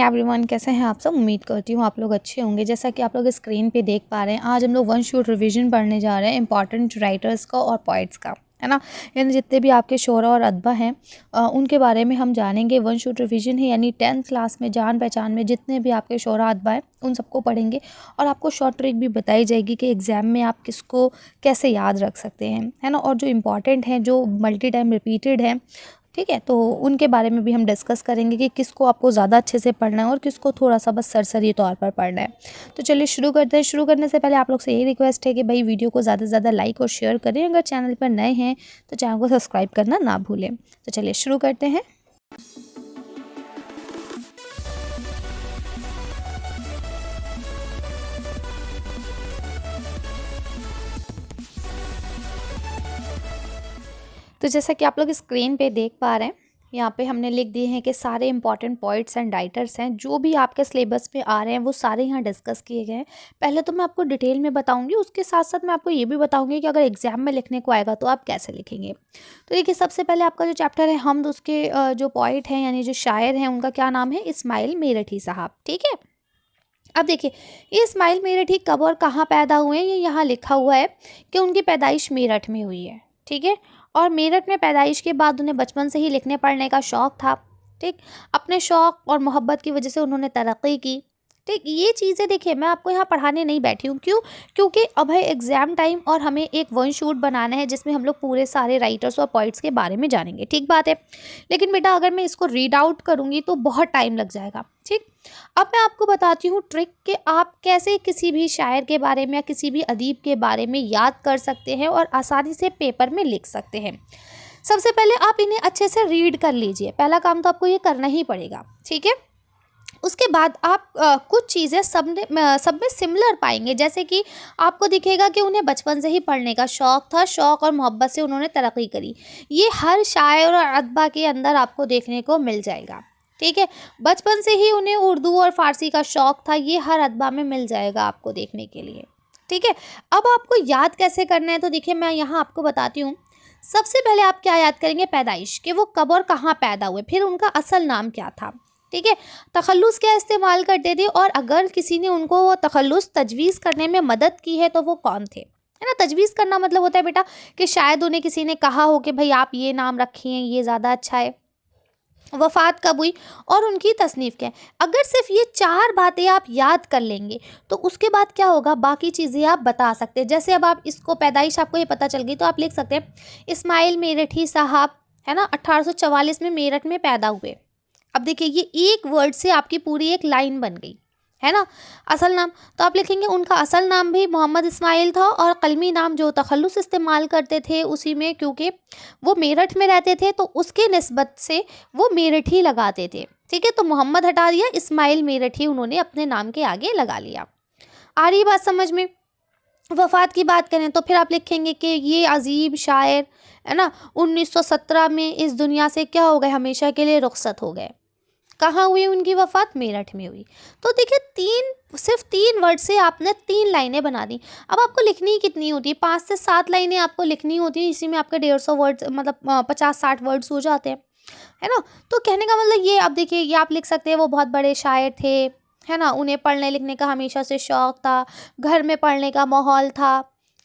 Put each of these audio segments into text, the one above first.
Morning everyone, कैसे हैं आप सब। उम्मीद करती हूँ आप लोग अच्छे होंगे। जैसा कि आप लोग स्क्रीन पे देख पा रहे हैं, आज हम लोग वन शॉट रिवीजन पढ़ने जा रहे हैं इंपॉर्टेंट राइटर्स का और पोइट्स का, है ना। यानी जितने भी आपके शोरा और अदबा हैं उनके बारे में हम जानेंगे। वन शॉट रिवीजन है यानी 10th क्लास में जान पहचान में जितने भी आपके शोरा अदबा हैं उन सबको पढ़ेंगे और आपको शॉर्ट ट्रिक भी बताई जाएगी कि एग्ज़ाम में आप किसको कैसे याद रख सकते हैं, है ना। और जो इम्पॉर्टेंट हैं, जो मल्टी टाइम रिपीटेड हैं, ठीक है, तो उनके बारे में भी हम डिस्कस करेंगे कि किसको आपको ज़्यादा अच्छे से पढ़ना है और किसको थोड़ा सा बस सरसरी तौर पर पढ़ना है। तो चलिए शुरू करते हैं। शुरू करने से पहले आप लोग से यही रिक्वेस्ट है कि भाई वीडियो को ज़्यादा से ज़्यादा लाइक और शेयर करें। अगर चैनल पर नए हैं तो चैनल को सब्सक्राइब करना ना भूलें। तो चलिए शुरू करते हैं। तो जैसा कि आप लोग स्क्रीन पे देख पा रहे हैं, यहाँ पे हमने लिख दिए हैं कि सारे इंपॉर्टेंट पोइट्स एंड राइटर्स हैं जो भी आपके सिलेबस में आ रहे हैं वो सारे यहाँ डिस्कस किए गए हैं। पहले तो मैं आपको डिटेल में बताऊंगी, उसके साथ साथ मैं आपको ये भी बताऊंगी कि अगर एग्जाम में लिखने को आएगा तो आप कैसे लिखेंगे। तो देखिए, सबसे पहले आपका जो चैप्टर है हमद, उसके जो पोइट हैं यानी जो शायर हैं उनका क्या नाम है, इस्माइल मेरठी साहब। ठीक है, अब देखिए ये इस्माइल मेरठी कब और कहाँ पैदा हुए हैं, ये यहाँ लिखा हुआ है कि उनकी पैदाइश मेरठ में हुई है। ठीक है, और मेरठ में पैदाइश के बाद उन्हें बचपन से ही लिखने पढ़ने का शौक़ था। ठीक, अपने शौक़ और मोहब्बत की वजह से उन्होंने तरक्की की। ठीक, ये चीज़ें देखिए मैं आपको यहाँ पढ़ाने नहीं बैठी हूँ, क्यों, क्योंकि अब है एग्ज़ाम टाइम और हमें एक वन शॉट बनाना है जिसमें हम लोग पूरे सारे राइटर्स और पोइट्स के बारे में जानेंगे। ठीक बात है, लेकिन बेटा अगर मैं इसको रीड आउट करूँगी तो बहुत टाइम लग जाएगा। ठीक, अब मैं आपको बताती हूँ ट्रिक कि आप कैसे किसी भी शायर के बारे में या किसी भी अदीब के बारे में याद कर सकते हैं और आसानी से पेपर में लिख सकते हैं। सबसे पहले आप इन्हें अच्छे से रीड कर लीजिए, पहला काम तो आपको ये करना ही पड़ेगा। ठीक है, उसके बाद आप कुछ चीज़ें सब में सिमिलर पाएंगे, जैसे कि आपको दिखेगा कि उन्हें बचपन से ही पढ़ने का शौक़ था, शौक़ और मोहब्बत से उन्होंने तरक्की करी। ये हर शायर और अदबा के अंदर आपको देखने को मिल जाएगा। ठीक है, बचपन से ही उन्हें उर्दू और फ़ारसी का शौक़ था, ये हर अदबा में मिल जाएगा आपको देखने के लिए। ठीक है, अब आपको याद कैसे करना है, तो देखिए मैं यहाँ आपको बताती हूँ। सबसे पहले आप क्या याद करेंगे, पैदाइश, कि वो कब और कहाँ पैदा हुए, फिर उनका असल नाम क्या था। ठीक है, तखल्लुस क्या इस्तेमाल करते थे और अगर किसी ने उनको वो तखल्लुस तजवीज़ करने में मदद की है तो वो कौन थे, है ना। तजवीज़ करना मतलब होता है बेटा कि शायद उन्हें किसी ने कहा हो कि भाई आप ये नाम रखिए, ये ज़्यादा अच्छा है। वफ़ात कब हुई और उनकी तसनीफ़ क्या है। अगर सिर्फ ये 4 बातें आप याद कर लेंगे तो उसके बाद क्या होगा, बाकी चीज़ें आप बता सकते हैं। जैसे अब आप इसको पैदाइश आपको ये पता चल गई तो आप लिख सकते हैं इस्माइल मेरठी साहब, है ना, 1844 में मेरठ में पैदा हुए। अब देखिए ये एक वर्ड से आपकी पूरी एक लाइन बन गई, है ना। असल नाम तो आप लिखेंगे उनका असल नाम भी मोहम्मद इस्माइल था और कलमी नाम जो तखल्लुस इस्तेमाल करते थे उसी में, क्योंकि वो मेरठ में रहते थे तो उसके निस्बत से वो मेरठी लगाते थे। ठीक है, तो मोहम्मद हटा दिया, इस्माइल मेरठी उन्होंने अपने नाम के आगे लगा लिया। आ रही बात समझ में। वफ़ात की बात करें तो फिर आप लिखेंगे कि ये अजीब शायर, है ना, 1917 में इस दुनिया से क्या हो गए, हमेशा के लिए रुखसत हो गए। कहाँ हुई उनकी वफ़ात, मेरठ में हुई। तो देखिए सिर्फ 3 वर्ड से आपने 3 लाइनें बना दी। अब आपको लिखनी कितनी होती है, 5 से 7 लाइनें आपको लिखनी होती है। इसी में आपके 150 वर्ड्स मतलब 50-60 वर्ड्स हो जाते हैं, है ना। तो कहने का मतलब ये, अब देखिए ये आप लिख सकते हैं वो बहुत बड़े शायर थे, है ना, उन्हें पढ़ने लिखने का हमेशा से शौक़ था, घर में पढ़ने का माहौल था,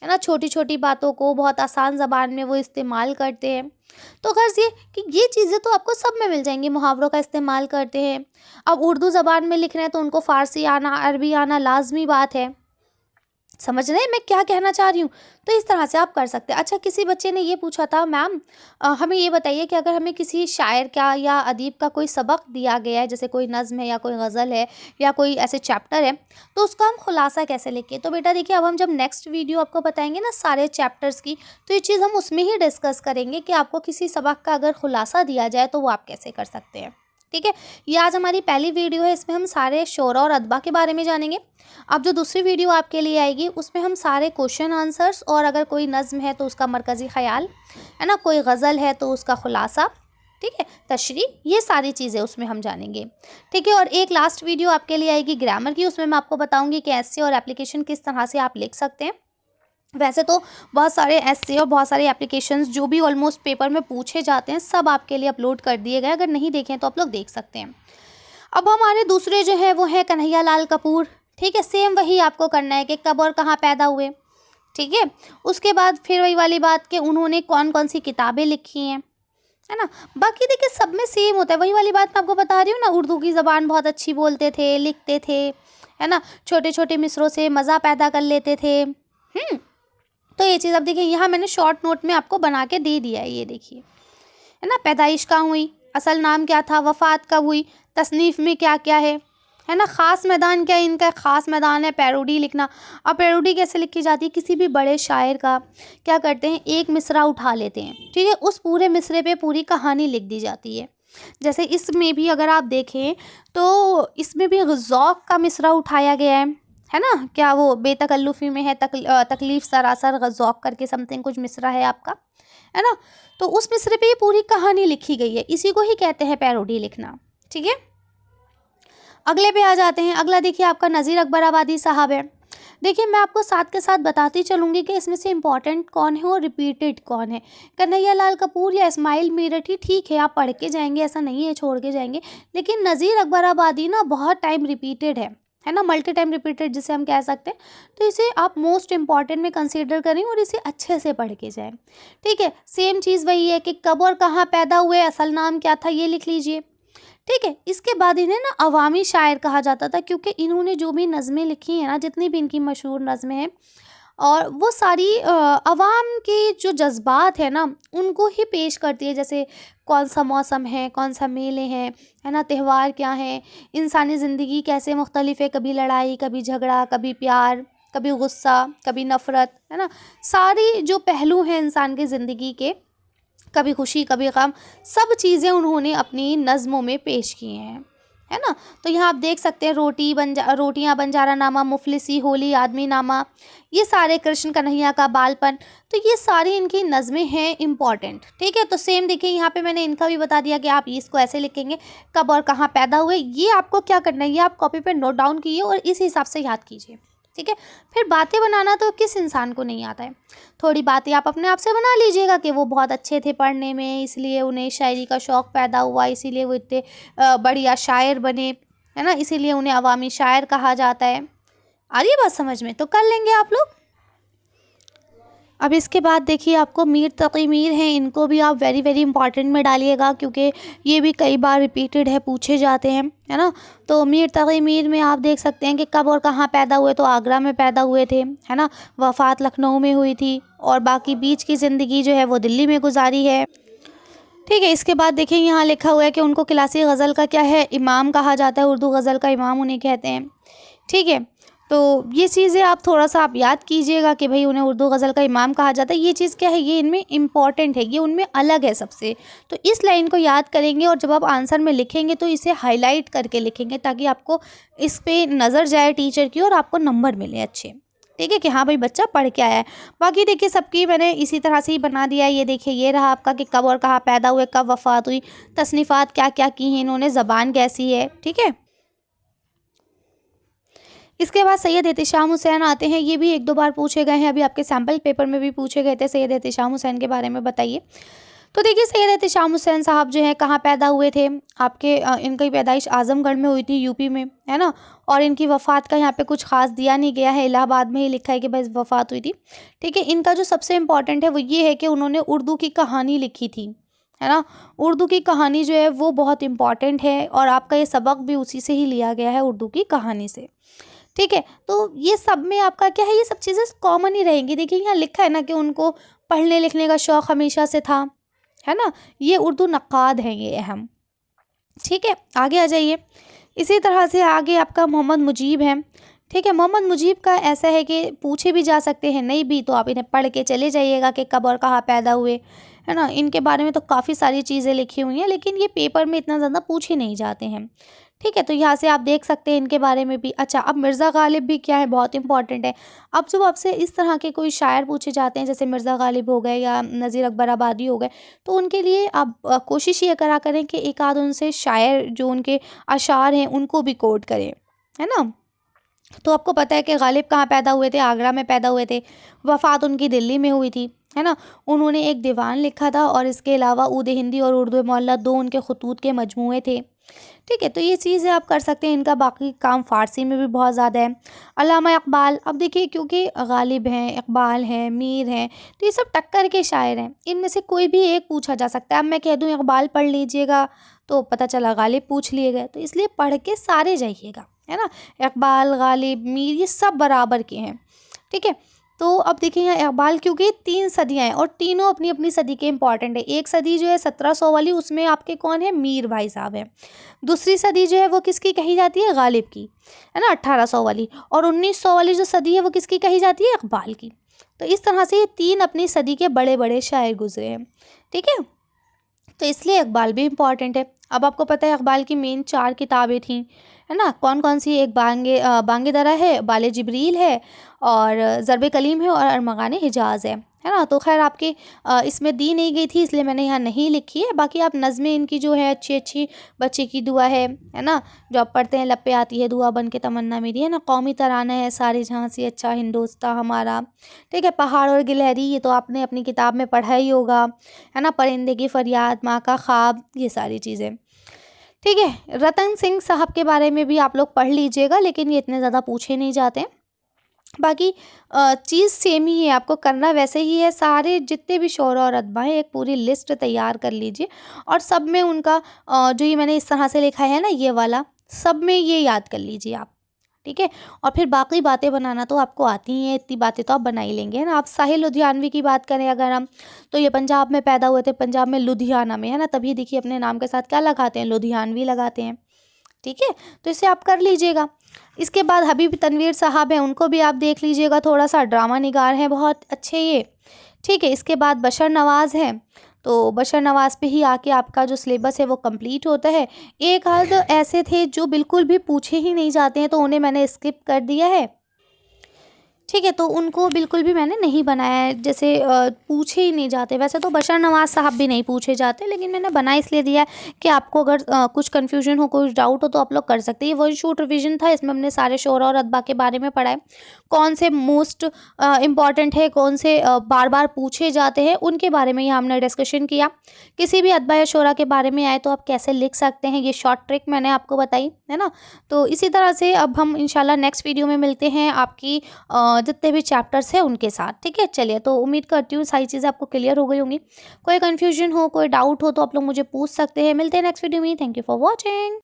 है ना, छोटी छोटी बातों को बहुत आसान ज़बान में वो इस्तेमाल करते हैं। तो गर्ज़ ये कि ये चीज़ें तो आपको सब में मिल जाएंगी, मुहावरों का इस्तेमाल करते हैं। अब उर्दू ज़बान में लिख रहे हैं तो उनको फ़ारसी आना, अरबी आना लाजमी बात है। समझ रहे हैं मैं क्या कहना चाह रही हूँ। तो इस तरह से आप कर सकते हैं। अच्छा, किसी बच्चे ने ये पूछा था, मैम हमें ये बताइए कि अगर हमें किसी शायर का या अदीब का कोई सबक दिया गया है, जैसे कोई नज़्म है या कोई गज़ल है या कोई ऐसे चैप्टर है, तो उसका हम खुलासा कैसे लिखें। तो बेटा देखिए, अब हम जब नेक्स्ट वीडियो आपको बताएंगे ना सारे चैप्टर्स की, तो ये चीज़ हम उसमें ही डिस्कस करेंगे कि आपको किसी सबक का अगर खुलासा दिया जाए तो वो आप कैसे कर सकते हैं। ठीक है, ये आज हमारी पहली वीडियो है, इसमें हम सारे शोरा और अदबा के बारे में जानेंगे। अब जो दूसरी वीडियो आपके लिए आएगी उसमें हम सारे क्वेश्चन आंसर्स, और अगर कोई नज़्म है तो उसका मरकज़ी ख़याल, है ना, कोई गज़ल है तो उसका खुलासा, ठीक है, तशरीह, ये सारी चीज़ें उसमें हम जानेंगे। ठीक है, और एक लास्ट वीडियो आपके लिए आएगी ग्रामर की, उसमें मैं आपको बताऊँगी कि ऐसे और एप्लीकेशन किस तरह से आप लिख सकते हैं। वैसे तो बहुत सारे ऐसे और बहुत सारे एप्लीकेशंस जो भी ऑलमोस्ट पेपर में पूछे जाते हैं सब आपके लिए अपलोड कर दिए गए, अगर नहीं देखें तो आप लोग देख सकते हैं। अब हमारे दूसरे जो है वो है कन्हैया लाल कपूर। ठीक है, सेम वही आपको करना है कि कब और कहाँ पैदा हुए। ठीक है, उसके बाद फिर वही वाली बात कि उन्होंने कौन कौन सी किताबें लिखी हैं, है ना। बाकी देखिए सब में सेम होता है, वही वाली बात मैं आपको बता रही हूँ ना, उर्दू की ज़बान बहुत अच्छी बोलते थे, लिखते थे, है ना, छोटे छोटे मिसरों से मज़ा पैदा कर लेते थे। तो ये चीज़ अब देखिए यहाँ मैंने शॉर्ट नोट में आपको बना के दे दिया है, ये देखिए, है ना। पैदाइश कहाँ हुई, असल नाम क्या था, वफ़ात कब हुई, तसनीफ़ में क्या क्या है ना। ख़ास मैदान क्या है इनका, ख़ास मैदान है पैरोडी लिखना। अब पैरोडी कैसे लिखी जाती है, किसी भी बड़े शायर का क्या करते हैं, एक मिसरा उठा लेते हैं, ठीक है, उस पूरे मिसरे पे पूरी कहानी लिख दी जाती है। जैसे इसमें भी अगर आप देखें तो इसमें भी ज़ौक़ का मिसरा उठाया गया है ना। क्या वो बेतकल्लुफ़ी में है, तकलीफ़ सरासर ज़ौक़ करके समथिंग कुछ मिसरा है आपका, है ना। तो उस मिसरे पे ये पूरी कहानी लिखी गई है, इसी को ही कहते हैं पैरोडी लिखना। ठीक है, अगले पे आ जाते हैं। अगला देखिए आपका नज़ीर अकबर आबादी साहब है। देखिए मैं आपको साथ के साथ बताती चलूँगी कि इसमें से इम्पॉर्टेंट कौन है और रिपीटेड कौन है। कन्हैया लाल कपूर या इस्माइल मेरठी ठीक है, आप पढ़ के जाएंगे, ऐसा नहीं है छोड़ के जाएंगे, लेकिन नज़ीर अकबर आबादी ना बहुत टाइम रिपीटेड है ना, मल्टी टाइम रिपीटेड जिसे हम कह सकते हैं। तो इसे आप मोस्ट इम्पॉर्टेंट में कंसीडर करें और इसे अच्छे से पढ़ के जाएं। ठीक है, सेम चीज़ वही है कि कब और कहाँ पैदा हुए, असल नाम क्या था, ये लिख लीजिए। ठीक है, इसके बाद इन्हें ना अवामी शायर कहा जाता था, क्योंकि इन्होंने जो भी नज़में लिखी हैं ना, जितनी भी इनकी मशहूर नज़में हैं, और वो सारी अवाम के जो जज्बात हैं ना उनको ही पेश करती है। जैसे कौन सा मौसम है, कौन सा मेले हैं, है ना, त्यौहार क्या है, इंसानी ज़िंदगी कैसे मुख्तलिफ है, कभी लड़ाई, कभी झगड़ा, कभी प्यार, कभी गुस्सा, कभी नफ़रत, है ना। सारी जो पहलू हैं इंसान की ज़िंदगी के, कभी खुशी कभी गम, सब चीज़ें उन्होंने अपनी नज़्मों में पेश की हैं, है ना। तो यहाँ आप देख सकते हैं रोटियाँ बंजारा नामा, मुफलिसी, होली, आदमी नामा, ये सारे कृष्ण कन्हैया का बालपन, तो ये सारी इनकी नज़में हैं इम्पॉर्टेंट। ठीक है, तो सेम देखिए यहाँ पे मैंने इनका भी बता दिया कि आप इसको ऐसे लिखेंगे, कब और कहाँ पैदा हुए। ये आपको क्या करना है, ये आप कॉपी पे नोट डाउन कीजिए और इस हिसाब से याद कीजिए। ठीक है, फिर बातें बनाना तो किस इंसान को नहीं आता है, थोड़ी बातें आप अपने आप से बना लीजिएगा कि वो बहुत अच्छे थे पढ़ने में, इसलिए उन्हें शायरी का शौक़ पैदा हुआ, इसीलिए वो इतने बढ़िया शायर बने, है ना, इसीलिए उन्हें अवामी शायर कहा जाता है। आ रही है बात समझ में, तो कर लेंगे आप लोग। अब इसके बाद देखिए आपको मीर तक़ी मीर हैं, इनको भी आप वेरी वेरी इंपॉर्टेंट में डालिएगा, क्योंकि ये भी कई बार रिपीटेड है, पूछे जाते हैं, है ना। तो मीर तक़ी मीर में आप देख सकते हैं कि कब और कहाँ पैदा हुए, तो आगरा में पैदा हुए थे, है ना। वफ़ात लखनऊ में हुई थी, और बाकी बीच की ज़िंदगी जो है वो दिल्ली में गुजारी है। ठीक है, इसके बाद देखिए यहाँ लिखा हुआ है कि उनको क्लासिक गज़ल का क्या है, इमाम कहा जाता है, उर्दू गज़ल का इमाम उन्हें कहते हैं। ठीक है, तो ये चीज़ें आप थोड़ा-सा आप याद कीजिएगा कि भई उन्हें उर्दू गज़ल का इमाम कहा जाता है। ये चीज़ क्या है, ये इनमें इम्पॉर्टेंट है, ये उनमें अलग है सबसे। तो इस लाइन को याद करेंगे और जब आप आंसर में लिखेंगे तो इसे हाइलाइट करके लिखेंगे, ताकि आपको इस पे नज़र जाए टीचर की और आपको नंबर मिले अच्छे। ठीक है, कि हाँ भाई बच्चा पढ़ के आया है। बाकी देखिए सबकी मैंने इसी तरह से ही बना दिया है। ये देखिए ये रहा आपका कि कब और कहाँ पैदा हुए, कब वफ़ात हुई, तसनीफ़ात क्या-क्या की हैं इन्होंने, ज़बान कैसी है। ठीक है, इसके बाद सैयद एहतिशाम हुसैन आते हैं। ये भी 1-2 बार पूछे गए हैं, अभी आपके सैम्पल पेपर में भी पूछे गए थे, सैयद एहतिशाम हुसैन के बारे में बताइए। तो देखिए सैयद एहतिशाम हुसैन साहब जो हैं कहाँ पैदा हुए थे आपके, इनकी पैदाइश आज़मगढ़ में हुई थी, यूपी में, है ना। और इनकी वफ़ात का यहाँ पे कुछ ख़ास दिया नहीं गया है, इलाहाबाद में ही लिखा है कि बस वफ़ात हुई थी। ठीक है, इनका जो सबसे इम्पॉर्टेंट है वो ये है कि उन्होंने उर्दू की कहानी लिखी थी, है ना। उर्दू की कहानी जो है वो बहुत इम्पॉर्टेंट है, और आपका ये सबक भी उसी से ही लिया गया है, उर्दू की कहानी से। ठीक है, तो ये सब में आपका क्या है, ये सब चीज़ें कॉमन ही रहेंगी। देखिए यहाँ लिखा है ना कि उनको पढ़ने लिखने का शौक़ हमेशा से था, है ना। ये उर्दू नक़ाद हैं ये अहम। ठीक है, आगे आ जाइए। इसी तरह से आगे आपका मोहम्मद मुजीब हैं। ठीक है, मोहम्मद मुजीब का ऐसा है कि पूछे भी जा सकते हैं, नहीं भी तो आप इन्हें पढ़ के चले जाइएगा कि कब और कहाँ पैदा हुए, है ना। इनके बारे में तो काफ़ी सारी चीज़ें लिखी हुई हैं, लेकिन ये पेपर में इतना ज़्यादा पूछे नहीं जाते हैं। ठीक है, तो यहाँ से आप देख सकते हैं इनके बारे में भी। अच्छा, अब मिर्ज़ा गालिब भी क्या है, बहुत इंपॉर्टेंट है। अब जब आपसे इस तरह के कोई शायर पूछे जाते हैं, जैसे मिर्ज़ा गालिब हो गए या नज़ीर अकबर आबादी हो गए, तो उनके लिए आप कोशिश ये करा करें कि एक आध उनसे शायर जो उनके अशार हैं उनको भी कोट करें, है ना। तो आपको पता है कि गालिब कहाँ पैदा हुए थे, आगरा में पैदा हुए थे, वफ़ात उनकी दिल्ली में हुई थी, है ना। उन्होंने एक दीवान लिखा था, और इसके अलावा ऊद हिंदी और उर्दू मौला 2 उनके खतूत के मजमूए थे। ठीक है, तो ये चीज़ें आप कर सकते हैं। इनका बाकी काम फ़ारसी में भी बहुत ज़्यादा है। अल्लामा इक़बाल, अब देखिए क्योंकि गालिब हैं, इक़बाल हैं, मीर हैं, तो ये सब टक्कर के शायर हैं। इनमें से कोई भी एक पूछा जा सकता है। अब मैं कह दूँ इक़बाल पढ़ लीजिएगा, तो पता चला गालिब पूछ लिए गए। तो इसलिए पढ़ के सारे जाइएगा, है ना? इक़बाल, गालिब, मीर ये सब बराबर के हैं, ठीक है? तो अब देखिए यहाँ इक़बाल, क्योंकि 3 सदियाँ हैं और तीनों अपनी-अपनी सदी के इम्पॉर्टेंट है। एक सदी जो है 1700 वाली, उसमें आपके कौन है? मीर भाई साहब हैं। दूसरी सदी जो है वो किसकी कही जाती है? गालिब की, है ना? 1800 वाली। और 1900 वाली जो सदी है वो किसकी कही जाती है? इक़बाल की। तो इस तरह से ये 3 अपनी सदी के बड़े-बड़े शायर गुज़रे हैं, ठीक है? तो इसलिए इक़बाल भी इम्पॉर्टेंट है। अब आपको पता है इक़बाल की मेन 4 किताबें थीं, है ना? कौन-कौन सी? एक बांगे दरा है, बाले जिब्रील है, और ज़र्ब कलीम है, और अरमग़ान हिजाज़ है ना? तो ख़ैर आपके इसमें दी नहीं गई थी, इसलिए मैंने यहाँ नहीं लिखी है। बाकी आप नज़्में इनकी जो है अच्छी-अच्छी, बच्चे की दुआ है ना? जो आप पढ़ते हैं, लब पे आती है दुआ बन के तमन्ना मेरी, है ना? कौमी तराना है, सारे जहाँ से अच्छा हिंदोस्तां हमारा, ठीक है? पहाड़ और गिलहरी, ये तो आपने अपनी किताब में पढ़ा ही होगा, है ना? परिंदे की फरियाद, माँ का ख़्वाब, ये सारी चीज़ें, ठीक है? रतन सिंह साहब के बारे में भी आप लोग पढ़ लीजिएगा, लेकिन ये इतने ज़्यादा पूछे नहीं जाते हैं। बाकी चीज़ सेम ही है, आपको करना वैसे ही है। सारे जितने भी शोरा और अदबा हैं, एक पूरी लिस्ट तैयार कर लीजिए, और सब में उनका जो ये मैंने इस तरह से लिखा है ना, ये वाला, सब में ये याद कर लीजिए आप, ठीक है? और फिर बाकी बातें बनाना तो आपको आती ही हैं, इतनी बातें तो आप बना ही लेंगे, है ना? आप साहिल लुधियानवी की बात करें अगर हम, तो ये पंजाब में पैदा हुए थे, पंजाब में लुधियाना में, है ना? तभी देखिए अपने नाम के साथ क्या लगाते हैं? लुधियानवी लगाते हैं, ठीक है? तो इसे आप कर लीजिएगा। इसके बाद हबीब तनवीर साहब हैं, उनको भी आप देख लीजिएगा, थोड़ा-सा ड्रामा निगार हैं, बहुत अच्छे ये, ठीक है? इसके बाद बशर नवाज़ हैं, तो बशर नवाज़ पे ही आके आपका जो सिलेबस है वो कंप्लीट होता है। एक आध ऐसे थे जो बिल्कुल भी पूछे ही नहीं जाते हैं, तो उन्हें मैंने स्किप कर दिया है, ठीक है? तो उनको बिल्कुल भी मैंने नहीं बनाया है, जैसे पूछे ही नहीं जाते। वैसे तो बशर नवाज़ साहब भी नहीं पूछे जाते, लेकिन मैंने बना इसलिए दिया है कि आपको अगर कुछ कन्फ्यूजन हो, कुछ डाउट हो, तो आप लोग कर सकते हैं। ये वन शॉट रिवीजन था, इसमें हमने सारे शोरा और अदबा के बारे में पढ़ा है। कौन से मोस्ट इम्पॉर्टेंट है, कौन से बार-बार पूछे जाते हैं, उनके बारे में यहाँ हमने डिस्कशन किया। किसी भी अदबा या शोरा के बारे में आए तो आप कैसे लिख सकते हैं, ये शॉर्ट ट्रिक मैंने आपको बताई, है ना? तो इसी तरह से अब हम इंशाल्लाह नेक्स्ट वीडियो में मिलते हैं आपकी जितने भी चैप्टर्स हैं उनके साथ, ठीक है? चलिए, तो उम्मीद करती हूँ सारी चीज़ें आपको क्लियर हो गई होंगी। कोई कन्फ्यूजन हो, कोई डाउट हो, तो आप लोग मुझे पूछ सकते हैं। मिलते हैं नेक्स्ट वीडियो में। Thank you for watching.